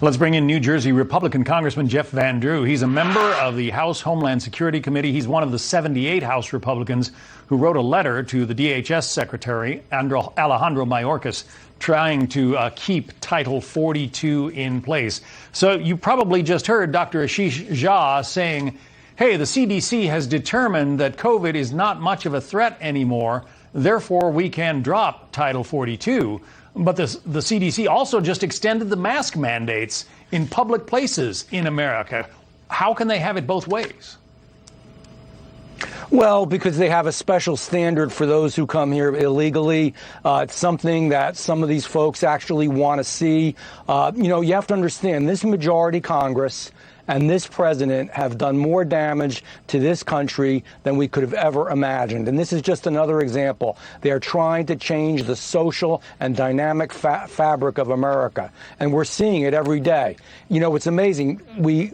Let's bring in New Jersey Republican Congressman Jeff Van Drew. He's a member of the House Homeland Security Committee. He's one of the 78 House Republicans who wrote a letter to the DHS Secretary, Alejandro Mayorkas, trying to keep Title 42 in place. So you probably just heard Dr. Ashish Jha saying, hey, the CDC has determined that COVID is not much of a threat anymore. Therefore, we can drop Title 42. But the CDC also just extended the mask mandates in public places in America. How can they have it both ways? Well, because they have a special standard for those who come here illegally. It's something that some of these folks actually want to see. You have to understand, this majority Congress and this president have done more damage to this country than we could have ever imagined. And this is just another example. They are trying to change the social and dynamic fabric of America. And we're seeing it every day. You know, it's amazing. We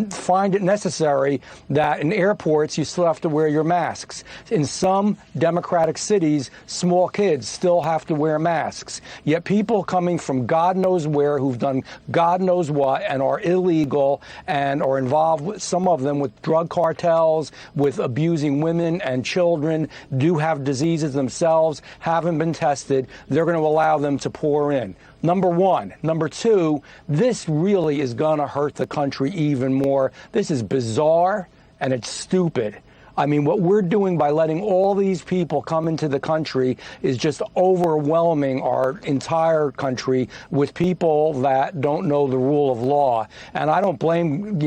find it necessary that in airports you still have to wear your masks. In some democratic cities, small kids still have to wear masks. Yet people coming from God knows where, who've done God knows what, and are illegal and are involved, with some of them, with drug cartels, with abusing women and children, do have diseases themselves, haven't been tested. They're going to allow them to pour in. Number one. Number two, this really is going to hurt the country even more. This is bizarre and it's stupid. I mean, what we're doing by letting all these people come into the country is just overwhelming our entire country with people that don't know the rule of law. And I don't blame,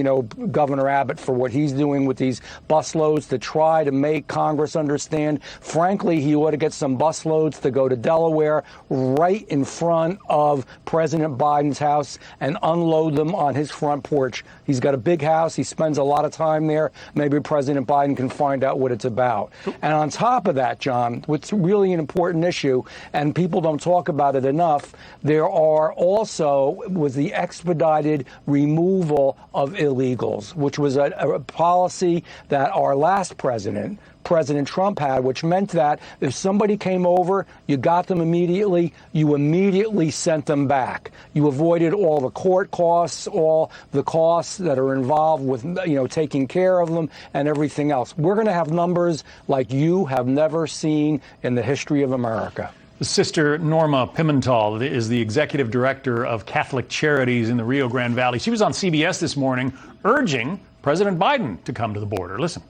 Governor Abbott for what he's doing with these busloads to try to make Congress understand. Frankly, he ought to get some busloads to go to Delaware right in front of President Biden's house and unload them on his front porch. He's got a big house. He spends a lot of time there. Maybe President Biden can find out what it's about. And on top of that, John, what's really an important issue, and people don't talk about it enough, there was the expedited removal of illegals, which was a policy that our last President Trump had, which meant that if somebody came over, you got them immediately, you immediately sent them back. You avoided all the court costs, all the costs that are involved with, taking care of them and everything else. We're going to have numbers like you have never seen in the history of America. Sister Norma Pimental is the executive director of Catholic Charities in the Rio Grande Valley. She was on CBS this morning urging President Biden to come to the border. Listen.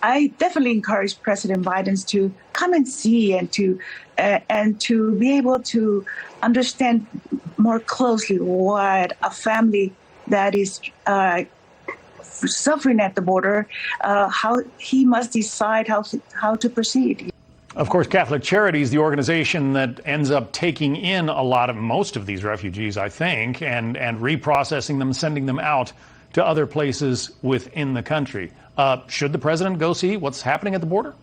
I definitely encourage President Biden to come and see and to be able to understand more closely what a family that is suffering at the border, how he must decide how to proceed. Of course, Catholic Charities, the organization that ends up taking in most of these refugees, I think, and reprocessing them, sending them out to other places within the country. Should the president go see what's happening at the border?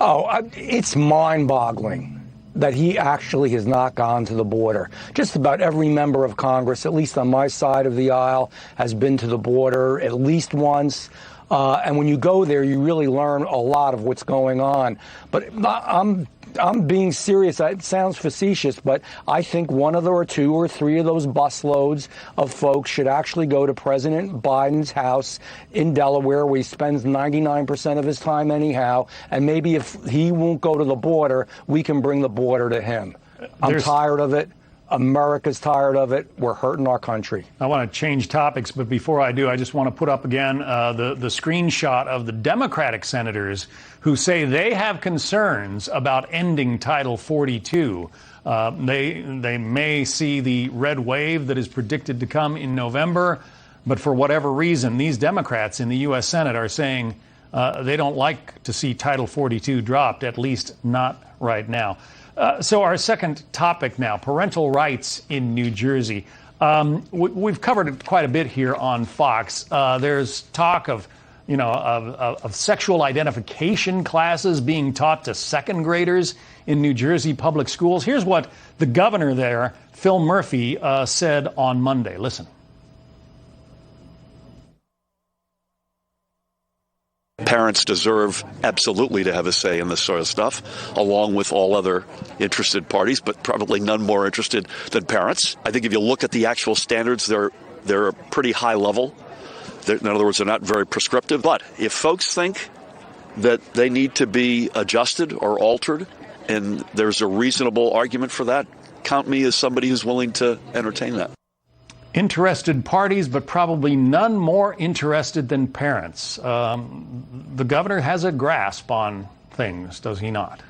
It's mind-boggling that he actually has not gone to the border. Just about every member of Congress, at least on my side of the aisle, has been to the border at least once. And when you go there, you really learn a lot of what's going on. But I'm being serious. It sounds facetious, but I think one of or two or three of those busloads of folks should actually go to President Biden's house in Delaware, where he spends 99% of his time anyhow. And maybe if he won't go to the border, we can bring the border to him. I'm tired of it. America's tired of it. We're hurting our country. I want to change topics, but before I do, I just want to put up again the screenshot of the Democratic senators who say they have concerns about ending Title 42. They may see the red wave that is predicted to come in November, but for whatever reason, these Democrats in the U.S. Senate are saying they don't like to see Title 42 dropped, at least not right now. So our second topic now, parental rights in New Jersey. We've covered it quite a bit here on Fox. There's talk of sexual identification classes being taught to second graders in New Jersey public schools. Here's what the governor there, Phil Murphy, said on Monday. Listen. parents deserve absolutely to have a say in this sort of stuff, along with all other interested parties, but probably none more interested than parents. I think if you look at the actual standards, they're pretty high level. In other words, they're not very prescriptive. But if folks think that they need to be adjusted or altered, and there's a reasonable argument for that, count me as somebody who's willing to entertain that. Interested parties, but probably none more interested than parents. The governor has a grasp on things, does he not?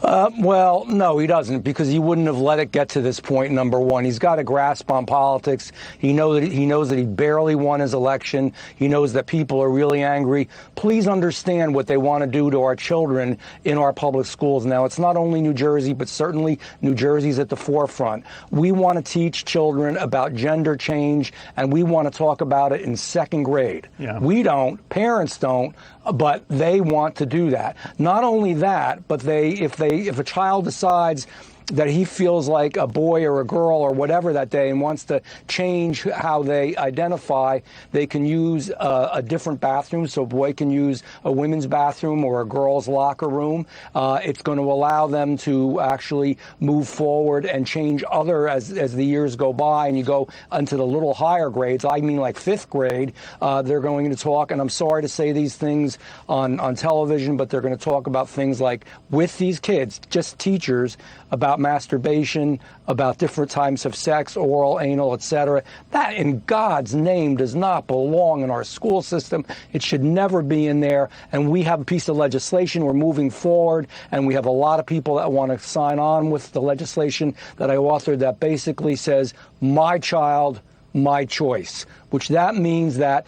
Well, no, he doesn't, because he wouldn't have let it get to this point. Number one, he's got a grasp on politics. He knows that he barely won his election. He knows that people are really angry. Please understand what they want to do to our children in our public schools. Now, it's not only New Jersey, but certainly New Jersey's at the forefront. We want to teach children about gender change, and we want to talk about it in second grade. Yeah. We don't, parents don't, but they want to do that. Not only that, but if a child decides that he feels like a boy or a girl or whatever that day and wants to change how they identify, they can use a different bathroom. So a boy can use a women's bathroom or a girl's locker room. It's going to allow them to actually move forward and change as the years go by and you go into the little higher grades. I mean, like fifth grade, they're going to talk, and I'm sorry to say these things on television, but they're going to talk about things like, with these kids, just teachers, about masturbation, about different types of sex, oral, anal, etc. That, in God's name, does not belong in our school system. It should never be in there. And we have a piece of legislation. We're moving forward, and we have a lot of people that want to sign on with the legislation that I authored that basically says, my child, my choice, which that means that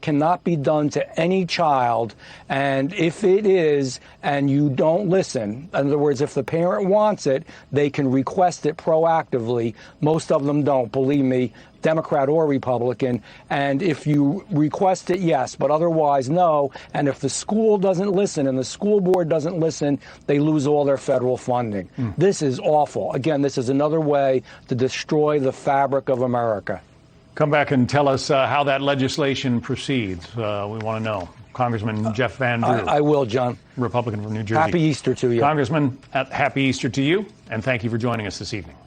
cannot be done to any child. And if it is, and you don't listen, in other words, if the parent wants it, they can request it proactively. Most of them don't, believe me, Democrat or Republican. And if you request it, yes, but otherwise, no. And if the school doesn't listen and the school board doesn't listen, they lose all their federal funding. This is awful. Again, this is another way to destroy the fabric of America. Come back and tell us how that legislation proceeds. We want to know. Congressman Jeff Van Drew. I will, John. Republican from New Jersey. Happy Easter to you. Congressman, happy Easter to you, and thank you for joining us this evening.